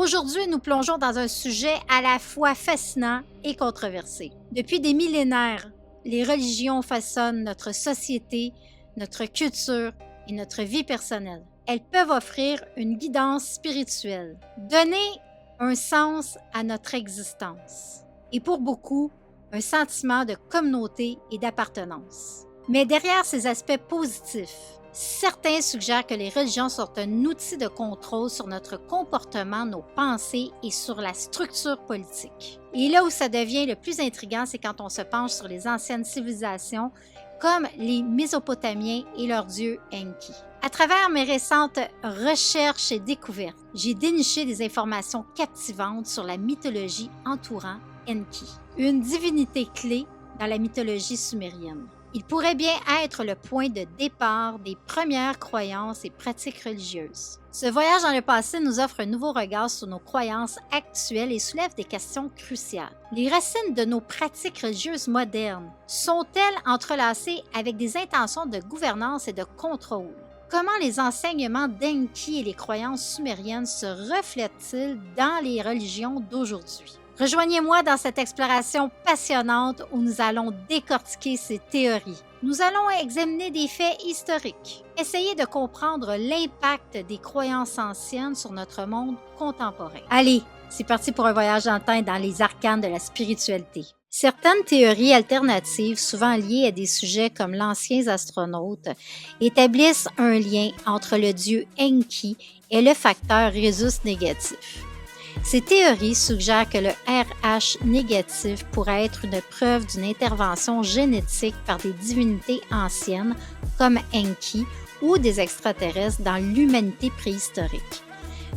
Aujourd'hui, nous plongeons dans un sujet à la fois fascinant et controversé. Depuis des millénaires, les religions façonnent notre société, notre culture et notre vie personnelle. Elles peuvent offrir une guidance spirituelle, donner un sens à notre existence et pour beaucoup, un sentiment de communauté et d'appartenance. Mais derrière ces aspects positifs, certains suggèrent que les religions sont un outil de contrôle sur notre comportement, nos pensées et sur la structure politique. Et là où ça devient le plus intriguant, c'est quand on se penche sur les anciennes civilisations comme les Mésopotamiens et leur dieu Enki. À travers mes récentes recherches et découvertes, j'ai déniché des informations captivantes sur la mythologie entourant Enki, une divinité clé dans la mythologie sumérienne. Il pourrait bien être le point de départ des premières croyances et pratiques religieuses. Ce voyage dans le passé nous offre un nouveau regard sur nos croyances actuelles et soulève des questions cruciales. Les racines de nos pratiques religieuses modernes sont-elles entrelacées avec des intentions de gouvernance et de contrôle? Comment les enseignements d'Enki et les croyances sumériennes se reflètent-ils dans les religions d'aujourd'hui? Rejoignez-moi dans cette exploration passionnante où nous allons décortiquer ces théories. Nous allons examiner des faits historiques, essayer de comprendre l'impact des croyances anciennes sur notre monde contemporain. Allez, c'est parti pour un voyage dans le temps et dans les arcanes de la spiritualité. Certaines théories alternatives, souvent liées à des sujets comme l'ancien astronaute, établissent un lien entre le dieu Enki et le facteur rhésus négatif. Ces théories suggèrent que le RH négatif pourrait être une preuve d'une intervention génétique par des divinités anciennes comme Enki ou des extraterrestres dans l'humanité préhistorique.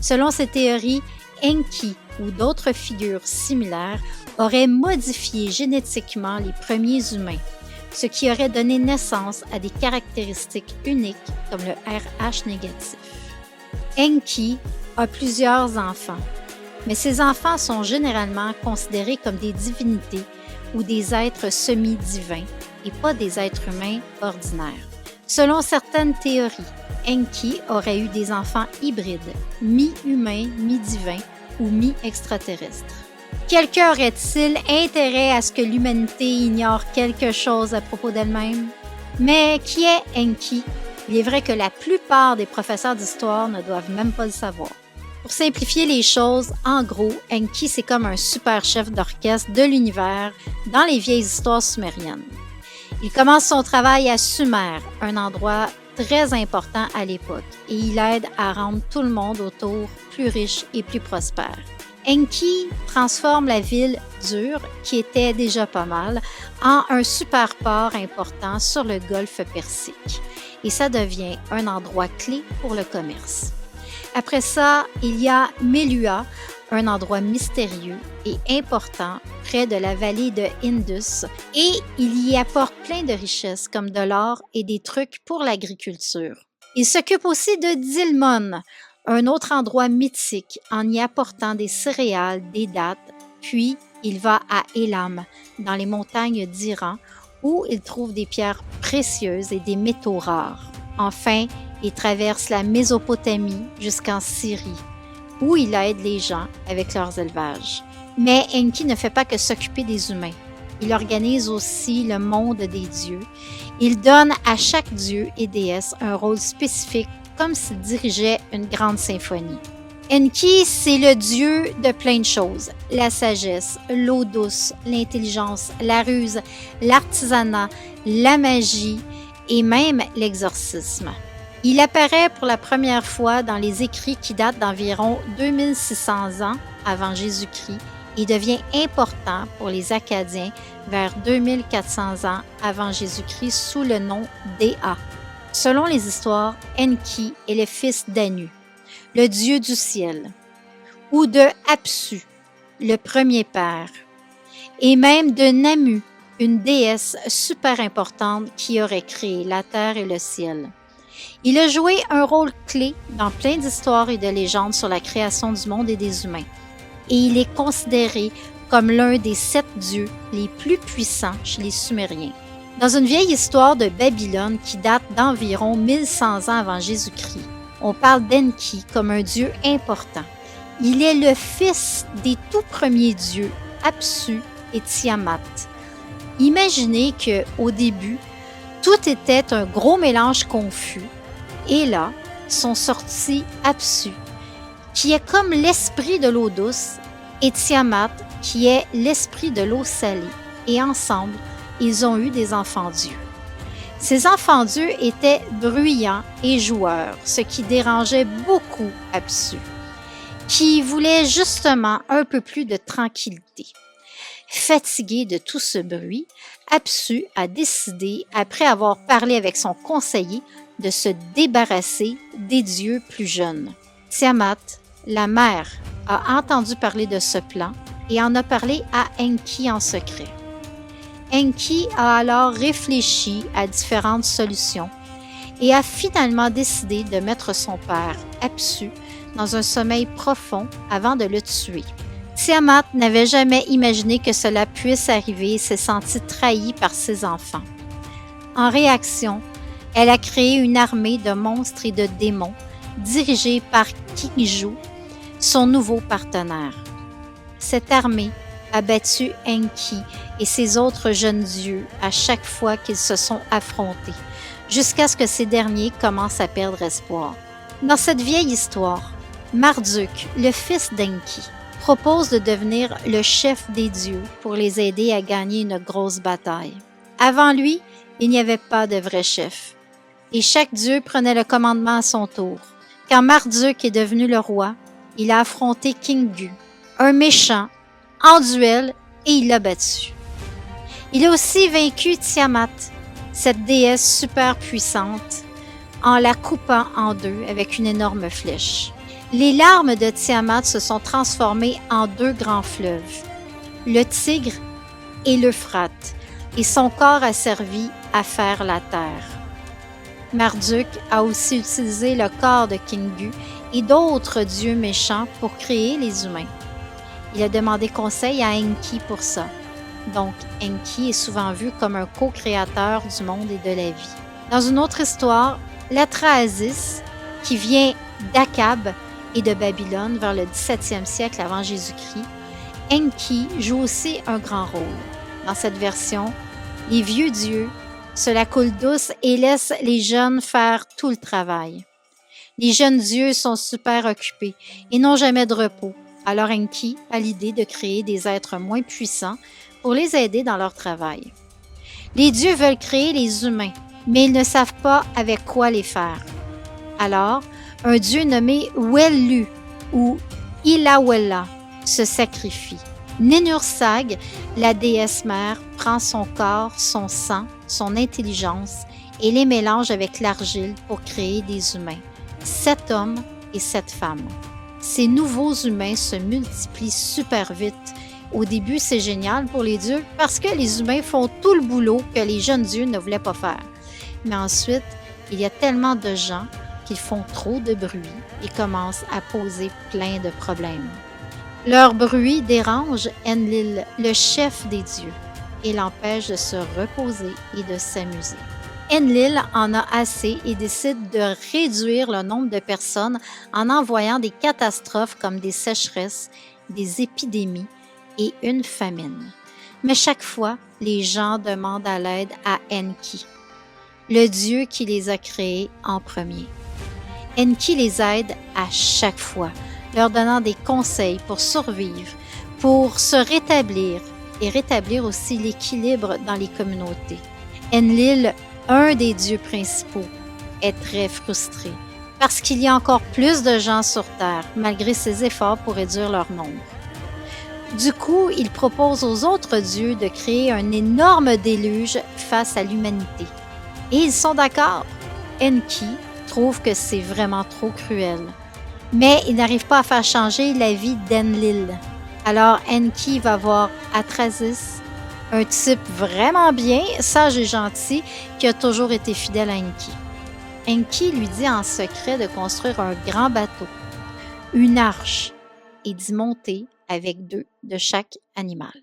Selon ces théories, Enki ou d'autres figures similaires auraient modifié génétiquement les premiers humains, ce qui aurait donné naissance à des caractéristiques uniques comme le RH négatif. Enki a plusieurs enfants. Mais ces enfants sont généralement considérés comme des divinités ou des êtres semi-divins et pas des êtres humains ordinaires. Selon certaines théories, Enki aurait eu des enfants hybrides, mi-humains, mi-divins ou mi-extraterrestres. Quelqu'un aurait-il intérêt à ce que l'humanité ignore quelque chose à propos d'elle-même? Mais qui est Enki? Il est vrai que la plupart des professeurs d'histoire ne doivent même pas le savoir. Pour simplifier les choses, en gros, Enki, c'est comme un super chef d'orchestre de l'univers dans les vieilles histoires sumériennes. Il commence son travail à Sumer, un endroit très important à l'époque, et il aide à rendre tout le monde autour plus riche et plus prospère. Enki transforme la ville d'Ur, qui était déjà pas mal, en un super port important sur le golfe Persique, et ça devient un endroit clé pour le commerce. Après ça, il y a Melua, un endroit mystérieux et important près de la vallée de Indus, et il y apporte plein de richesses comme de l'or et des trucs pour l'agriculture. Il s'occupe aussi de Dilmun, un autre endroit mythique, en y apportant des céréales, des dattes, puis il va à Elam, dans les montagnes d'Iran, où il trouve des pierres précieuses et des métaux rares. Enfin, il traverse la Mésopotamie jusqu'en Syrie, où il aide les gens avec leurs élevages. Mais Enki ne fait pas que s'occuper des humains. Il organise aussi le monde des dieux. Il donne à chaque dieu et déesse un rôle spécifique, comme s'il dirigeait une grande symphonie. Enki, c'est le dieu de plein de choses. La sagesse, l'eau douce, l'intelligence, la ruse, l'artisanat, la magie et même l'exorcisme. Il apparaît pour la première fois dans les écrits qui datent d'environ 2600 ans avant Jésus-Christ et devient important pour les Acadiens vers 2400 ans avant Jésus-Christ sous le nom d'Ea. Selon les histoires, Enki est le fils d'Anu, le dieu du ciel, ou de Apsu, le premier père, et même de Namu, une déesse super importante qui aurait créé la terre et le ciel. Il a joué un rôle clé dans plein d'histoires et de légendes sur la création du monde et des humains, et il est considéré comme l'un des 7 dieux les plus puissants chez les Sumériens. Dans une vieille histoire de Babylone qui date d'environ 1100 ans avant Jésus-Christ, on parle d'Enki comme un dieu important. Il est le fils des tout premiers dieux, Apsu et Tiamat. Imaginez qu'au début, tout était un gros mélange confus, et là sont sortis Apsu, qui est comme l'esprit de l'eau douce, et Tiamat, qui est l'esprit de l'eau salée. Et ensemble, ils ont eu des enfants-dieux. Ces enfants-dieux étaient bruyants et joueurs, ce qui dérangeait beaucoup Apsu, qui voulait justement un peu plus de tranquillité. Fatigué de tout ce bruit, Apsu a décidé, après avoir parlé avec son conseiller, de se débarrasser des dieux plus jeunes. Tiamat, la mère, a entendu parler de ce plan et en a parlé à Enki en secret. Enki a alors réfléchi à différentes solutions et a finalement décidé de mettre son père, Apsu, dans un sommeil profond avant de le tuer. Tiamat n'avait jamais imaginé que cela puisse arriver et s'est sentie trahie par ses enfants. En réaction, elle a créé une armée de monstres et de démons dirigée par Kinju, son nouveau partenaire. Cette armée a battu Enki et ses autres jeunes dieux à chaque fois qu'ils se sont affrontés, jusqu'à ce que ces derniers commencent à perdre espoir. Dans cette vieille histoire, Marduk, le fils d'Enki, propose de devenir le chef des dieux pour les aider à gagner une grosse bataille. Avant lui, il n'y avait pas de vrai chef, et chaque dieu prenait le commandement à son tour. Quand Marduk est devenu le roi, il a affronté Kingu, un méchant, en duel, et il l'a battu. Il a aussi vaincu Tiamat, cette déesse super puissante, en la coupant en deux avec une énorme flèche. Les larmes de Tiamat se sont transformées en deux grands fleuves, le Tigre et l'Euphrate, et son corps a servi à faire la terre. Marduk a aussi utilisé le corps de Kingu et d'autres dieux méchants pour créer les humains. Il a demandé conseil à Enki pour ça. Donc, Enki est souvent vu comme un co-créateur du monde et de la vie. Dans une autre histoire, l'Atrahasis, qui vient d'Akab et de Babylone vers le 17e siècle avant Jésus-Christ, Enki joue aussi un grand rôle. Dans cette version, les vieux dieux se la coulent douce et laissent les jeunes faire tout le travail. Les jeunes dieux sont super occupés et n'ont jamais de repos. Alors Enki a l'idée de créer des êtres moins puissants pour les aider dans leur travail. Les dieux veulent créer les humains, mais ils ne savent pas avec quoi les faire. Alors, un dieu nommé Wellu ou Ilawella se sacrifie. Ninursag, la déesse mère, prend son corps, son sang, son intelligence et les mélange avec l'argile pour créer des humains, 7 hommes et 7 femmes. Ces nouveaux humains se multiplient super vite. Au début, c'est génial pour les dieux parce que les humains font tout le boulot que les jeunes dieux ne voulaient pas faire. Mais ensuite, il y a tellement de gens qu'ils font trop de bruit et commencent à poser plein de problèmes. Leur bruit dérange Enlil, le chef des dieux, et l'empêche de se reposer et de s'amuser. Enlil en a assez et décide de réduire le nombre de personnes en envoyant des catastrophes comme des sécheresses, des épidémies et une famine. Mais chaque fois, les gens demandent à l'aide à Enki, le dieu qui les a créés en premier. Enki les aide à chaque fois, leur donnant des conseils pour survivre, pour se rétablir et rétablir aussi l'équilibre dans les communautés. Enlil, un des dieux principaux, est très frustré parce qu'il y a encore plus de gens sur Terre malgré ses efforts pour réduire leur nombre. Du coup, il propose aux autres dieux de créer un énorme déluge face à l'humanité. Et ils sont d'accord. Enki trouve que c'est vraiment trop cruel. Mais il n'arrive pas à faire changer la vie d'Enlil. Alors Enki va voir Atrahasis, un type vraiment bien, sage et gentil, qui a toujours été fidèle à Enki. Enki lui dit en secret de construire un grand bateau, une arche, et d'y monter avec 2 de chaque animal.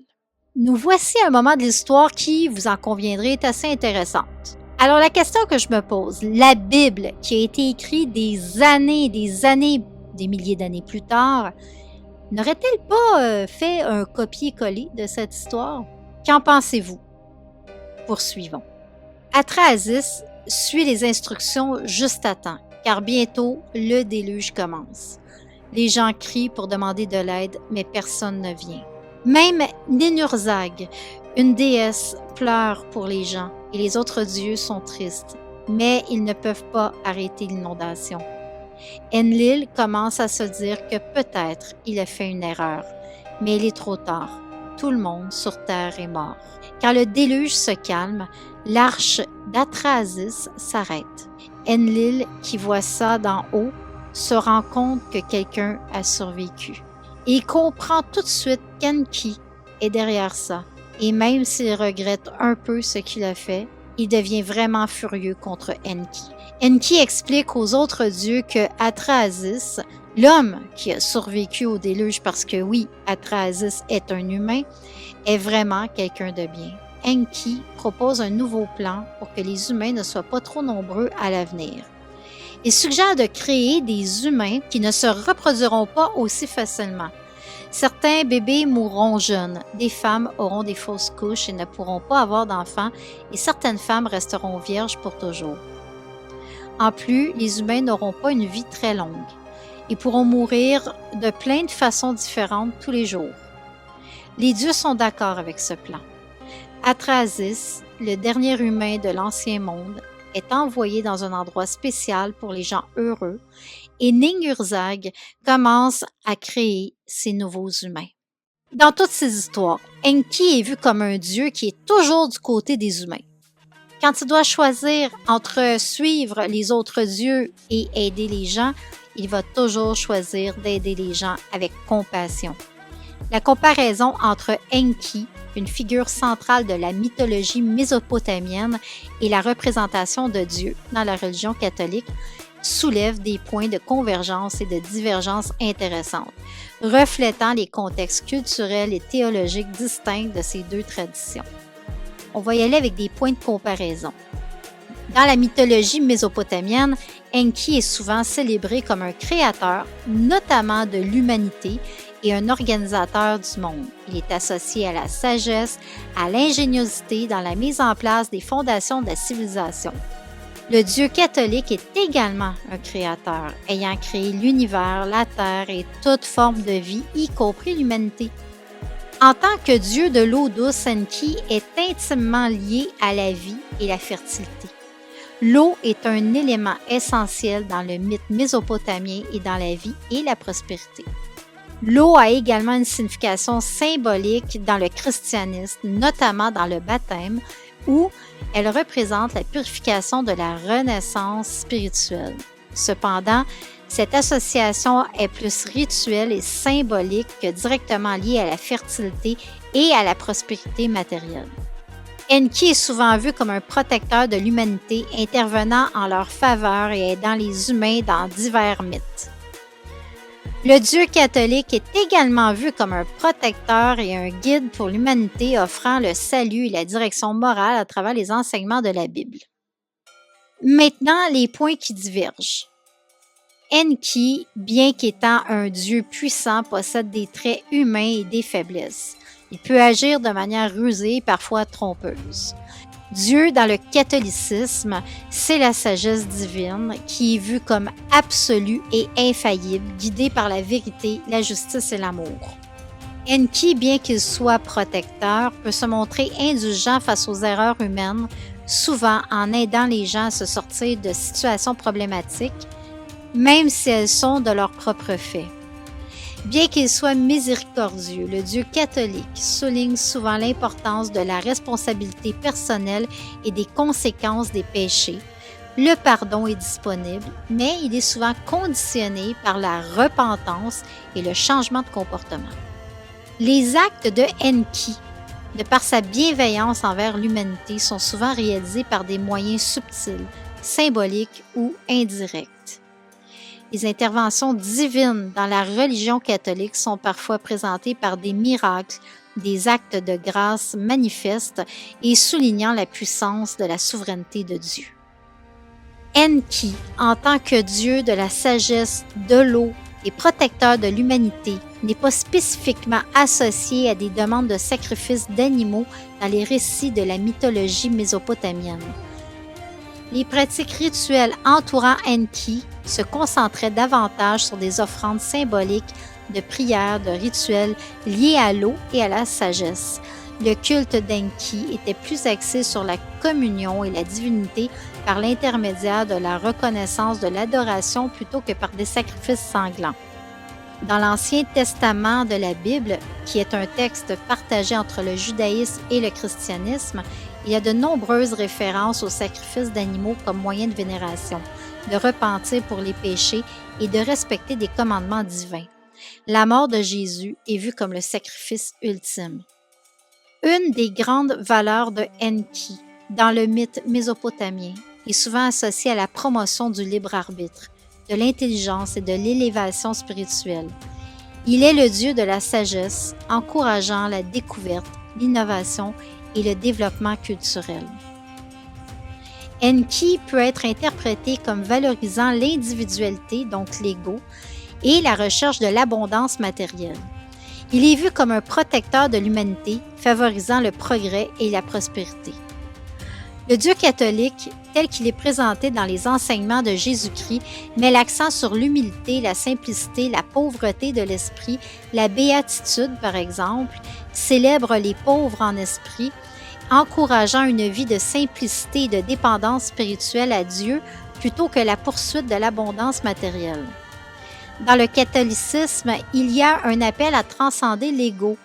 Nous voici un moment de l'histoire qui, vous en conviendrez, est assez intéressante. Alors la question que je me pose, la Bible qui a été écrite des milliers d'années plus tard, N'aurait-elle pas fait un copier-coller de cette histoire? Qu'en pensez-vous? Poursuivons. Atrahasis suit les instructions juste à temps, car bientôt le déluge commence. Les gens crient pour demander de l'aide, mais personne ne vient. Même Ninhursag, une déesse, pleure pour les gens et les autres dieux sont tristes, mais ils ne peuvent pas arrêter l'inondation. Enlil commence à se dire que peut-être il a fait une erreur, mais il est trop tard. Tout le monde sur Terre est mort. Quand le déluge se calme, l'arche d'Atrahasis s'arrête. Enlil, qui voit ça d'en haut, se rend compte que quelqu'un a survécu. Et il comprend tout de suite qu'Enki est derrière ça. Et même s'il regrette un peu ce qu'il a fait, il devient vraiment furieux contre Enki. Enki explique aux autres dieux que Atrahasis, l'homme qui a survécu au déluge parce que oui, Atrahasis est un humain, est vraiment quelqu'un de bien. Enki propose un nouveau plan pour que les humains ne soient pas trop nombreux à l'avenir. Il suggère de créer des humains qui ne se reproduiront pas aussi facilement. Certains bébés mourront jeunes, des femmes auront des fausses couches et ne pourront pas avoir d'enfants, et certaines femmes resteront vierges pour toujours. En plus, les humains n'auront pas une vie très longue. Ils pourront mourir de plein de façons différentes tous les jours. Les dieux sont d'accord avec ce plan. Atrahasis, le dernier humain de l'Ancien Monde, est envoyé dans un endroit spécial pour les gens heureux et Ninhursag commence à créer ces nouveaux humains. Dans toutes ces histoires, Enki est vu comme un dieu qui est toujours du côté des humains. Quand il doit choisir entre suivre les autres dieux et aider les gens, il va toujours choisir d'aider les gens avec compassion. La comparaison entre Enki, une figure centrale de la mythologie mésopotamienne, et la représentation de Dieu dans la religion catholique soulève des points de convergence et de divergence intéressantes, reflétant les contextes culturels et théologiques distincts de ces deux traditions. On va y aller avec des points de comparaison. Dans la mythologie mésopotamienne, Enki est souvent célébré comme un créateur, notamment de l'humanité, et un organisateur du monde. Il est associé à la sagesse, à l'ingéniosité dans la mise en place des fondations de la civilisation. Le Dieu catholique est également un créateur, ayant créé l'univers, la terre et toute forme de vie, y compris l'humanité. En tant que Dieu de l'eau douce, Enki est intimement lié à la vie et la fertilité. L'eau est un élément essentiel dans le mythe mésopotamien et dans la vie et la prospérité. L'eau a également une signification symbolique dans le christianisme, notamment dans le baptême, où elle représente la purification de la renaissance spirituelle. Cependant, cette association est plus rituelle et symbolique que directement liée à la fertilité et à la prospérité matérielle. Enki est souvent vu comme un protecteur de l'humanité, intervenant en leur faveur et aidant les humains dans divers mythes. Le Dieu catholique est également vu comme un protecteur et un guide pour l'humanité, offrant le salut et la direction morale à travers les enseignements de la Bible. Maintenant, les points qui divergent. Enki, bien qu'étant un dieu puissant, possède des traits humains et des faiblesses. Il peut agir de manière rusée et parfois trompeuse. Dieu, dans le catholicisme, c'est la sagesse divine qui est vue comme absolue et infaillible, guidée par la vérité, la justice et l'amour. Enki, bien qu'il soit protecteur, peut se montrer indulgent face aux erreurs humaines, souvent en aidant les gens à se sortir de situations problématiques, même si elles sont de leur propre fait. Bien qu'il soit miséricordieux, le Dieu catholique souligne souvent l'importance de la responsabilité personnelle et des conséquences des péchés. Le pardon est disponible, mais il est souvent conditionné par la repentance et le changement de comportement. Les actes de Enki, de par sa bienveillance envers l'humanité, sont souvent réalisés par des moyens subtils, symboliques ou indirects. Les interventions divines dans la religion catholique sont parfois présentées par des miracles, des actes de grâce manifestes et soulignant la puissance de la souveraineté de Dieu. Enki, en tant que dieu de la sagesse, de l'eau, et protecteur de l'humanité n'est pas spécifiquement associé à des demandes de sacrifices d'animaux dans les récits de la mythologie mésopotamienne. Les pratiques rituelles entourant Enki se concentraient davantage sur des offrandes symboliques de prières, de rituels liés à l'eau et à la sagesse. Le culte d'Enki était plus axé sur la communion et la divinité par l'intermédiaire de la reconnaissance de l'adoration plutôt que par des sacrifices sanglants. Dans l'Ancien Testament de la Bible, qui est un texte partagé entre le judaïsme et le christianisme, il y a de nombreuses références aux sacrifices d'animaux comme moyen de vénération, de repentir pour les péchés et de respecter des commandements divins. La mort de Jésus est vue comme le sacrifice ultime. Une des grandes valeurs de Enki dans le mythe mésopotamien est souvent associée à la promotion du libre arbitre, de l'intelligence et de l'élévation spirituelle. Il est le dieu de la sagesse, encourageant la découverte, l'innovation et le développement culturel. Enki peut être interprété comme valorisant l'individualité, donc l'ego, et la recherche de l'abondance matérielle. Il est vu comme un protecteur de l'humanité, favorisant le progrès et la prospérité. Le Dieu catholique, tel qu'il est présenté dans les enseignements de Jésus-Christ, met l'accent sur l'humilité, la simplicité, la pauvreté de l'esprit, la béatitude par exemple, célèbre les pauvres en esprit, encourageant une vie de simplicité et de dépendance spirituelle à Dieu plutôt que la poursuite de l'abondance matérielle. Dans le catholicisme, il y a un appel à transcender l'ego,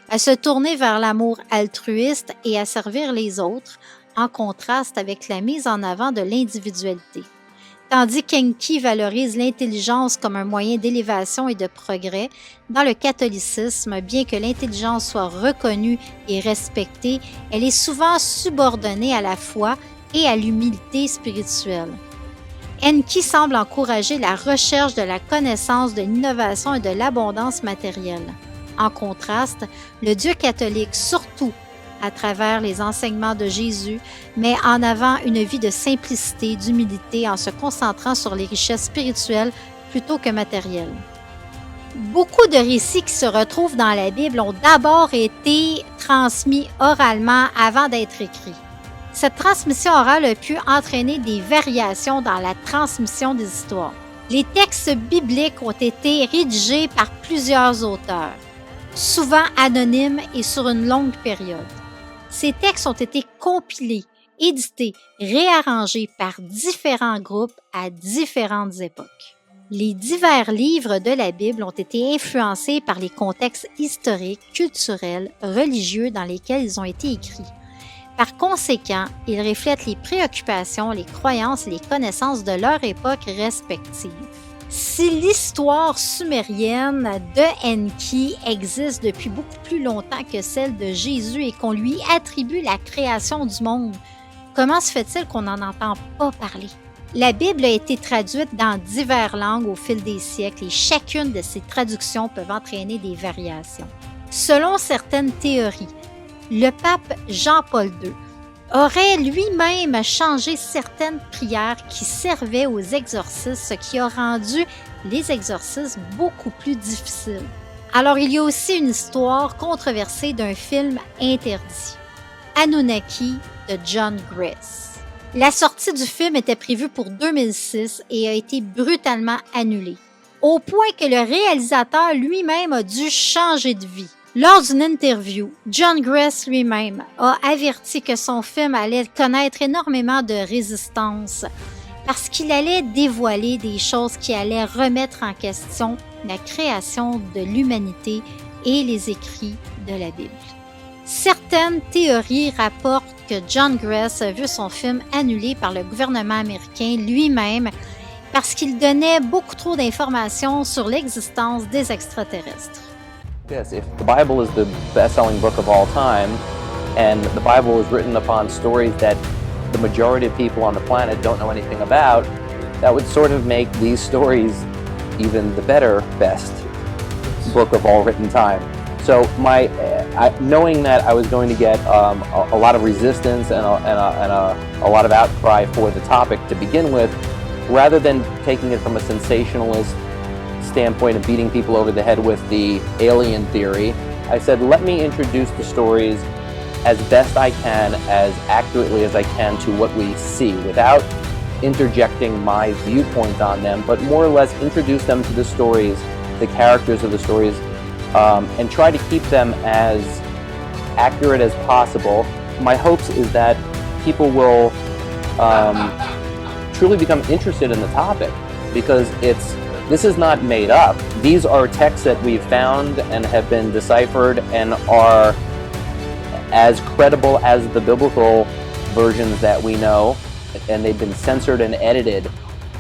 à se tourner vers l'amour altruiste et à servir les autres, en contraste avec la mise en avant de l'individualité. Tandis qu'Enki valorise l'intelligence comme un moyen d'élévation et de progrès, dans le catholicisme, bien que l'intelligence soit reconnue et respectée, elle est souvent subordonnée à la foi et à l'humilité spirituelle. Enki semble encourager la recherche de la connaissance, de l'innovation et de l'abondance matérielle. En contraste, le Dieu catholique, surtout à travers les enseignements de Jésus, met en avant une vie de simplicité, d'humilité en se concentrant sur les richesses spirituelles plutôt que matérielles. Beaucoup de récits qui se retrouvent dans la Bible ont d'abord été transmis oralement avant d'être écrits. Cette transmission orale a pu entraîner des variations dans la transmission des histoires. Les textes bibliques ont été rédigés par plusieurs auteurs, souvent anonymes et sur une longue période. Ces textes ont été compilés, édités, réarrangés par différents groupes à différentes époques. Les divers livres de la Bible ont été influencés par les contextes historiques, culturels, religieux dans lesquels ils ont été écrits. Par conséquent, ils reflètent les préoccupations, les croyances et les connaissances de leur époque respective. Si l'histoire sumérienne de Enki existe depuis beaucoup plus longtemps que celle de Jésus et qu'on lui attribue la création du monde, comment se fait-il qu'on n'en entend pas parler? La Bible a été traduite dans diverses langues au fil des siècles et chacune de ces traductions peut entraîner des variations. Selon certaines théories, le pape Jean-Paul II aurait lui-même changé certaines prières qui servaient aux exorcismes, ce qui a rendu les exorcismes beaucoup plus difficiles. Alors, il y a aussi une histoire controversée d'un film interdit, Anunnaki de John Gress. La sortie du film était prévue pour 2006 et a été brutalement annulée, au point que le réalisateur lui-même a dû changer de vie. Lors d'une interview, John Gress lui-même a averti que son film allait connaître énormément de résistance parce qu'il allait dévoiler des choses qui allaient remettre en question la création de l'humanité et les écrits de la Bible. Certaines théories rapportent que John Gress a vu son film annulé par le gouvernement américain lui-même parce qu'il donnait beaucoup trop d'informations sur l'existence des extraterrestres. Yes, if the Bible is the best-selling book of all time, and the Bible is written upon stories that the majority of people on the planet don't know anything about, that would sort of make these stories even the better, best book of all written time. So knowing that I was going to get a lot of resistance and a lot of outcry for the topic to begin with, rather than taking it from a sensationalist standpoint of beating people over the head with the alien theory. I said, let me introduce the stories as best I can, as accurately as I can to what we see, without interjecting my viewpoint on them, but more or less introduce them to the stories, the characters of the stories, and try to keep them as accurate as possible. My hopes is that people will truly become interested in the topic, because this is not made up. These are texts that we've found and have been deciphered and are as credible as the biblical versions that we know, and they've been censored and edited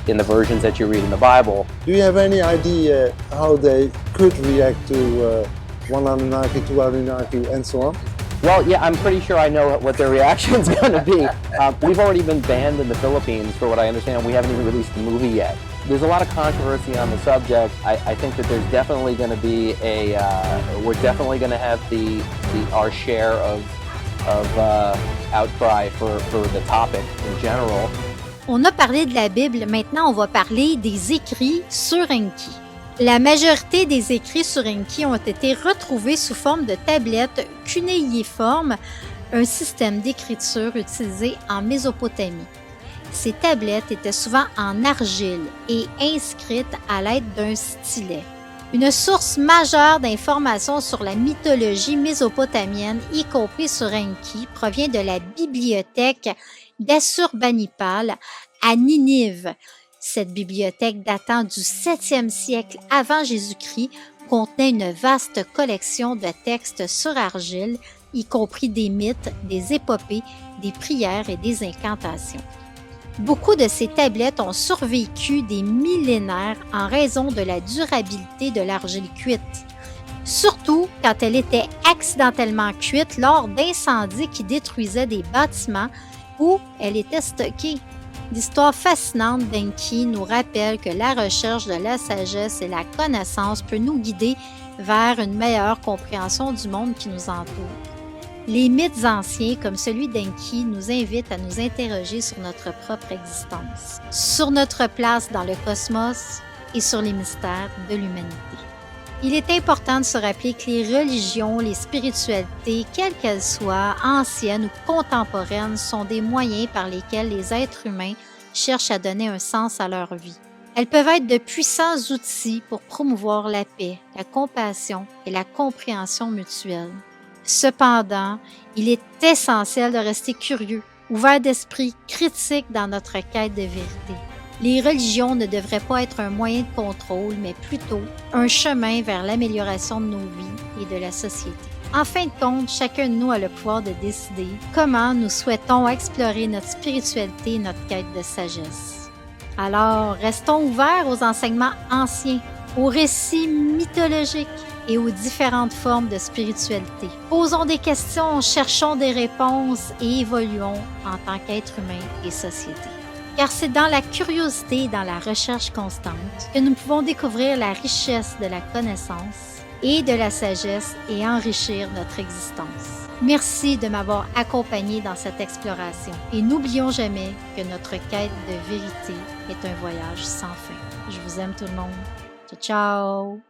in the versions that you read in the Bible. Do you have any idea how they could react to one Anunnaki, two Anunnaki, and so on? Well, yeah, I'm pretty sure I know what their reaction's going to be. We've already been banned in the Philippines, for what I understand. We haven't even released the movie yet. There's a lot of controversy on the subject. I think that there's definitely going to be we're definitely going to have our share of outcry for the topic in general. On a parlé de la Bible, maintenant on va parler des écrits sur Enki. La majorité des écrits sur Enki ont été retrouvés sous forme de tablettes cunéiformes, un système d'écriture utilisé en Mésopotamie. Ces tablettes étaient souvent en argile et inscrites à l'aide d'un stylet. Une source majeure d'informations sur la mythologie mésopotamienne, y compris sur Enki, provient de la bibliothèque d'Assurbanipal à Ninive. Cette bibliothèque datant du 7e siècle avant Jésus-Christ contenait une vaste collection de textes sur argile, y compris des mythes, des épopées, des prières et des incantations. Beaucoup de ces tablettes ont survécu des millénaires en raison de la durabilité de l'argile cuite, surtout quand elle était accidentellement cuite lors d'incendies qui détruisaient des bâtiments où elle était stockée. L'histoire fascinante d'Enki nous rappelle que la recherche de la sagesse et la connaissance peut nous guider vers une meilleure compréhension du monde qui nous entoure. Les mythes anciens, comme celui d'Enki, nous invitent à nous interroger sur notre propre existence, sur notre place dans le cosmos et sur les mystères de l'humanité. Il est important de se rappeler que les religions, les spiritualités, quelles qu'elles soient, anciennes ou contemporaines, sont des moyens par lesquels les êtres humains cherchent à donner un sens à leur vie. Elles peuvent être de puissants outils pour promouvoir la paix, la compassion et la compréhension mutuelle. Cependant, il est essentiel de rester curieux, ouvert d'esprit, critique dans notre quête de vérité. Les religions ne devraient pas être un moyen de contrôle, mais plutôt un chemin vers l'amélioration de nos vies et de la société. En fin de compte, chacun de nous a le pouvoir de décider comment nous souhaitons explorer notre spiritualité et notre quête de sagesse. Alors, restons ouverts aux enseignements anciens, aux récits mythologiques et aux différentes formes de spiritualité. Posons des questions, cherchons des réponses et évoluons en tant qu'êtres humains et société. Car c'est dans la curiosité et dans la recherche constante que nous pouvons découvrir la richesse de la connaissance et de la sagesse et enrichir notre existence. Merci de m'avoir accompagné dans cette exploration et n'oublions jamais que notre quête de vérité est un voyage sans fin. Je vous aime tout le monde. Ciao, ciao!